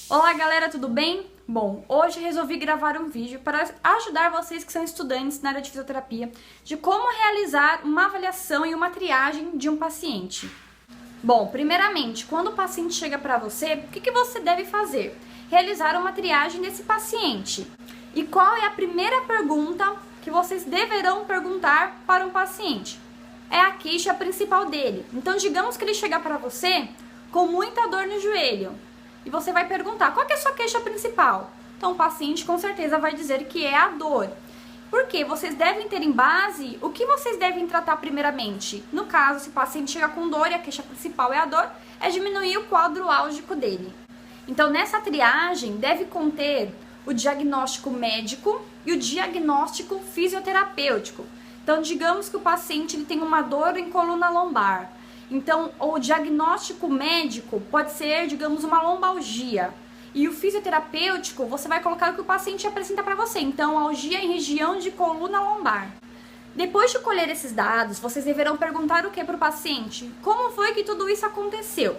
Olá galera, tudo bem? Bom, hoje resolvi gravar um vídeo para ajudar vocês que são estudantes na área de fisioterapia de como realizar uma avaliação e uma triagem de um paciente. Bom, primeiramente, quando o paciente chega para você, o que você deve fazer? Realizar uma triagem desse paciente. E qual é a primeira pergunta que vocês deverão perguntar para um paciente? É a queixa principal dele. Então, digamos que ele chega para você com muita dor no joelho. E você vai perguntar, qual que é a sua queixa principal? Então o paciente com certeza vai dizer que é a dor. Por quê? Vocês devem ter em base o que vocês devem tratar primeiramente. No caso, se o paciente chega com dor e a queixa principal é a dor, é diminuir o quadro álgico dele. Então nessa triagem deve conter o diagnóstico médico e o diagnóstico fisioterapêutico. Então digamos que o paciente ele tem uma dor em coluna lombar. Então, o diagnóstico médico pode ser, digamos, uma lombalgia. E o fisioterapêutico, você vai colocar o que o paciente apresenta para você. Então, algia em região de coluna lombar. Depois de colher esses dados, vocês deverão perguntar o que para o paciente? Como foi que tudo isso aconteceu?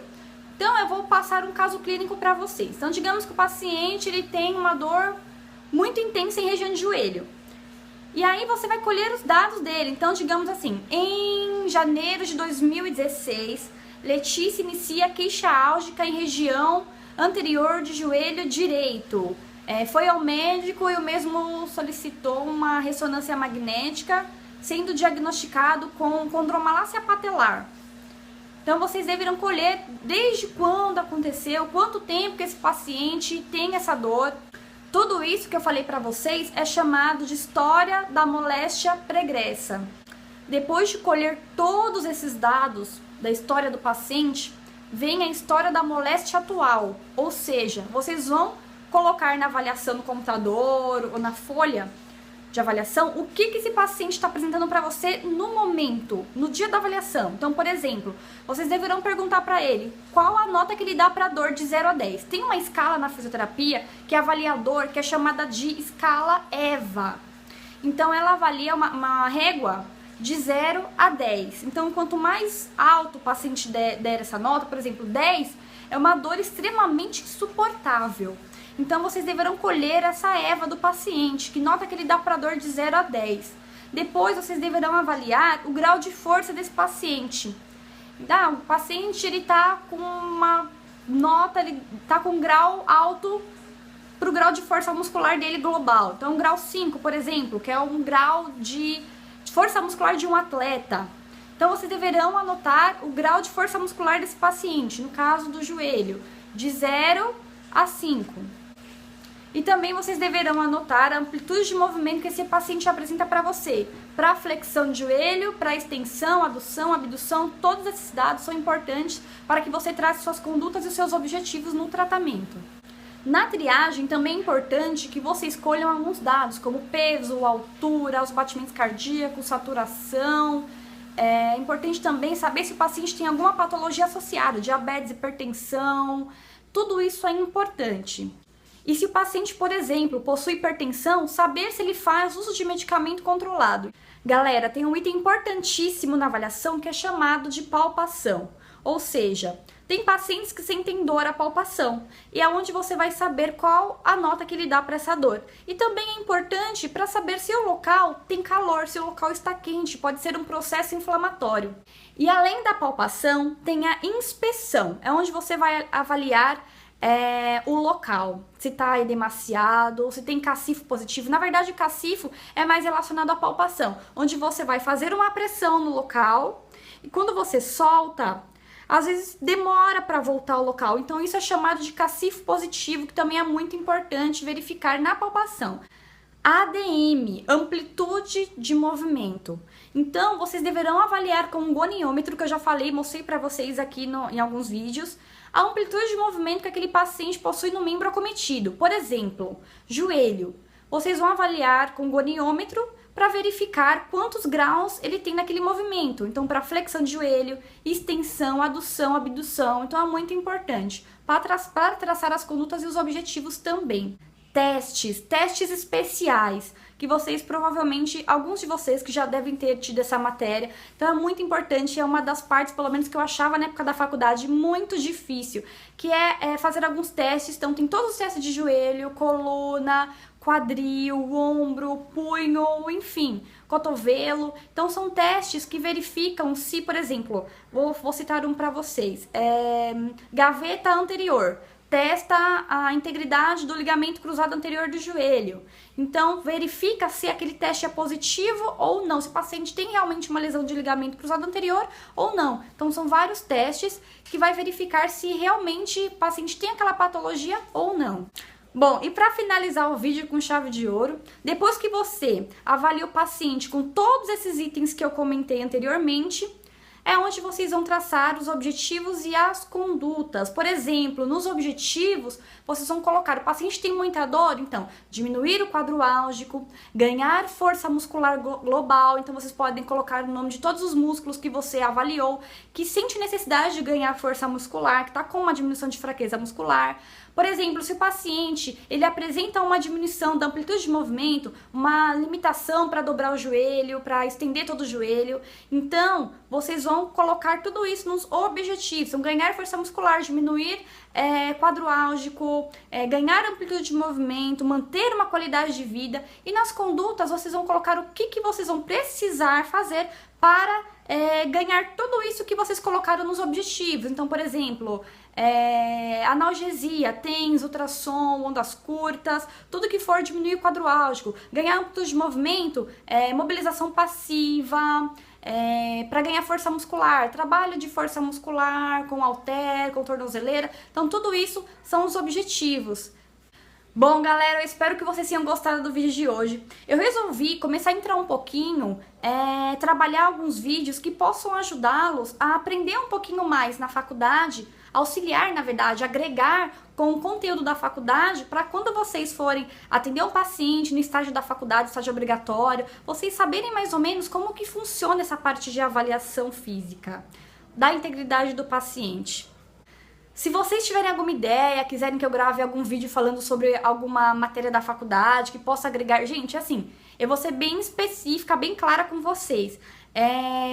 Então, eu vou passar um caso clínico para vocês. Então, digamos que o paciente ele tem uma dor muito intensa em região de joelho. E aí você vai colher os dados dele. Então, digamos assim, em janeiro de 2016, Letícia inicia queixa álgica em região anterior de joelho direito. Foi ao médico e o mesmo solicitou uma ressonância magnética, sendo diagnosticado com condromalácia patelar. Então, vocês deverão colher desde quando aconteceu, quanto tempo que esse paciente tem essa dor. Tudo isso que eu falei para vocês é chamado de história da moléstia pregressa. Depois de colher todos esses dados da história do paciente, vem a história da moléstia atual. Ou seja, vocês vão colocar na avaliação no computador ou na folha de avaliação o que esse paciente está apresentando para você no momento, no dia da avaliação. Então, por exemplo, vocês deverão perguntar para ele qual a nota que ele dá para a dor de 0 a 10. Tem uma escala na fisioterapia que avalia a dor, que é chamada de escala EVA. Então, ela avalia uma régua de 0 a 10. Então, quanto mais alto o paciente der essa nota, por exemplo, 10, é uma dor extremamente insuportável. Então, vocês deverão colher essa EVA do paciente, que nota que ele dá para dor de 0 a 10. Depois, vocês deverão avaliar o grau de força desse paciente. O paciente está com uma nota, ele está com um grau alto para o grau de força muscular dele global. Então, grau 5, por exemplo, que é um grau de força muscular de um atleta. Então, vocês deverão anotar o grau de força muscular desse paciente, no caso do joelho, de 0 a 5. E também vocês deverão anotar a amplitude de movimento que esse paciente apresenta para você. Para flexão de joelho, para extensão, adução, abdução, todos esses dados são importantes para que você trace suas condutas e seus objetivos no tratamento. Na triagem também é importante que você escolham alguns dados, como peso, altura, os batimentos cardíacos, saturação. É importante também saber se o paciente tem alguma patologia associada, diabetes, hipertensão, tudo isso é importante. E se o paciente, por exemplo, possui hipertensão, saber se ele faz uso de medicamento controlado. Galera, tem um item importantíssimo na avaliação que é chamado de palpação. Ou seja, tem pacientes que sentem dor à palpação e é onde você vai saber qual a nota que ele dá para essa dor. E também é importante para saber se o local tem calor, se o local está quente, pode ser um processo inflamatório. E além da palpação, tem a inspeção, é onde você vai avaliar o local, se está edemaciado, se tem cacifo positivo. Na verdade, o cacifo é mais relacionado à palpação, onde você vai fazer uma pressão no local e quando você solta, às vezes demora para voltar ao local. Então isso é chamado de cacifo positivo, que também é muito importante verificar na palpação. ADM, amplitude de movimento. Então, vocês deverão avaliar com um goniômetro, que eu já falei, mostrei para vocês aqui em alguns vídeos, a amplitude de movimento que aquele paciente possui no membro acometido. Por exemplo, joelho. Vocês vão avaliar com goniômetro para verificar quantos graus ele tem naquele movimento. Então, para flexão de joelho, extensão, adução, abdução. Então, é muito importante para traçar as condutas e os objetivos também. testes especiais, que vocês provavelmente, alguns de vocês que já devem ter tido essa matéria, então é muito importante, é uma das partes, pelo menos que eu achava na época da faculdade, muito difícil, que é fazer alguns testes. Então tem todos os testes de joelho, coluna, quadril, ombro, punho, enfim, cotovelo. Então são testes que verificam se, por exemplo, vou citar um para vocês, gaveta anterior. Testa a integridade do ligamento cruzado anterior do joelho. Então, verifica se aquele teste é positivo ou não, se o paciente tem realmente uma lesão de ligamento cruzado anterior ou não. Então, são vários testes que vai verificar se realmente o paciente tem aquela patologia ou não. Bom, e para finalizar o vídeo com chave de ouro, depois que você avalia o paciente com todos esses itens que eu comentei anteriormente, é onde vocês vão traçar os objetivos e as condutas. Por exemplo, nos objetivos, vocês vão colocar: o paciente tem muita dor, então diminuir o quadro álgico, ganhar força muscular global. Então vocês podem colocar o nome de todos os músculos que você avaliou, que sente necessidade de ganhar força muscular, que está com uma diminuição de fraqueza muscular. Por exemplo, se o paciente ele apresenta uma diminuição da amplitude de movimento, uma limitação para dobrar o joelho, para estender todo o joelho, então vocês vão colocar tudo isso nos objetivos. Então, ganhar força muscular, diminuir quadro álgico, ganhar amplitude de movimento, manter uma qualidade de vida. E nas condutas vocês vão colocar o que vocês vão precisar fazer para ganhar tudo isso que vocês colocaram nos objetivos. Então, por exemplo, analgesia, TENS, ultrassom, ondas curtas, tudo que for diminuir o quadro álgico, ganhar amplitude de movimento, mobilização passiva, para ganhar força muscular, trabalho de força muscular com halter, com tornozeleira. Então tudo isso são os objetivos. Bom, galera, eu espero que vocês tenham gostado do vídeo de hoje. Eu resolvi começar a entrar um pouquinho, trabalhar alguns vídeos que possam ajudá-los a aprender um pouquinho mais na faculdade, auxiliar, na verdade, agregar com o conteúdo da faculdade, para quando vocês forem atender um paciente no estágio da faculdade, estágio obrigatório, vocês saberem mais ou menos como que funciona essa parte de avaliação física da integridade do paciente. Se vocês tiverem alguma ideia, quiserem que eu grave algum vídeo falando sobre alguma matéria da faculdade que possa agregar, gente, assim, eu vou ser bem específica, bem clara com vocês.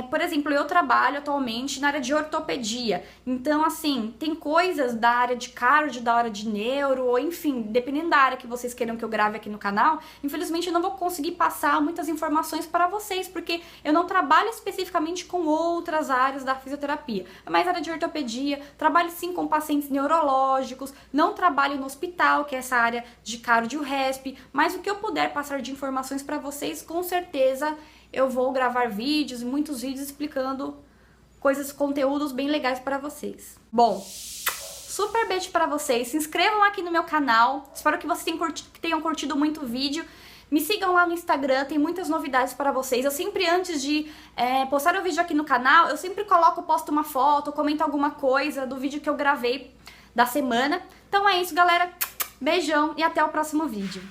Por exemplo, eu trabalho atualmente na área de ortopedia, então assim, tem coisas da área de cardio, da área de neuro, ou enfim, dependendo da área que vocês queiram que eu grave aqui no canal, infelizmente eu não vou conseguir passar muitas informações para vocês, porque eu não trabalho especificamente com outras áreas da fisioterapia, mas área de ortopedia, trabalho sim com pacientes neurológicos, não trabalho no hospital, que é essa área de cardio resp, mas o que eu puder passar de informações para vocês, com certeza eu vou gravar vídeos e muitos vídeos explicando coisas, conteúdos bem legais para vocês. Bom, super beijo para vocês. Se inscrevam aqui no meu canal. Espero que vocês tenham curtido muito o vídeo. Me sigam lá no Instagram, tem muitas novidades para vocês. Eu sempre, antes de postar o vídeo aqui no canal, eu sempre posto uma foto, comento alguma coisa do vídeo que eu gravei da semana. Então é isso, galera. Beijão e até o próximo vídeo.